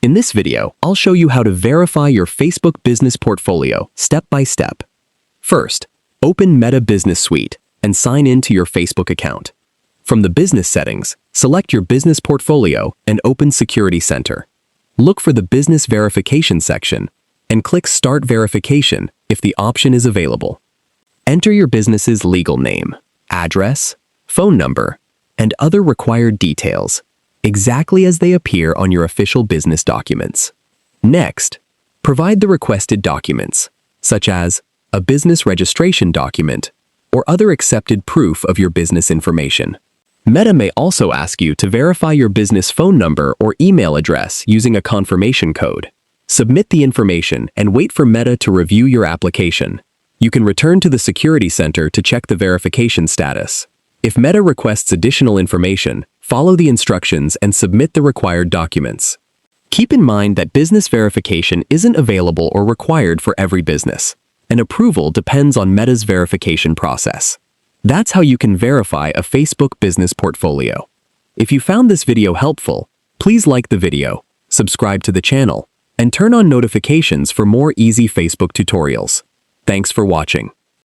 In this video, I'll show you how to verify your Facebook business portfolio step by step. First, open Meta Business Suite and sign in to your Facebook account. From the business settings, select your business portfolio and open Security Center. Look for the Business Verification section and click Start Verification if the option is available. Enter your business's legal name, address, phone number, and other required details, exactly as they appear on your official business documents. Next, provide the requested documents, such as a business registration document or other accepted proof of your business information. Meta may also ask you to verify your business phone number or email address using a confirmation code. Submit the information and wait for Meta to review your application. You can return to the Security Center to check the verification status. If Meta requests additional information, follow the instructions and submit the required documents. Keep in mind that business verification isn't available or required for every business. An approval depends on Meta's verification process. That's how you can verify a Facebook business portfolio. If you found this video helpful, please like the video, subscribe to the channel, and turn on notifications for more easy Facebook tutorials. Thanks for watching.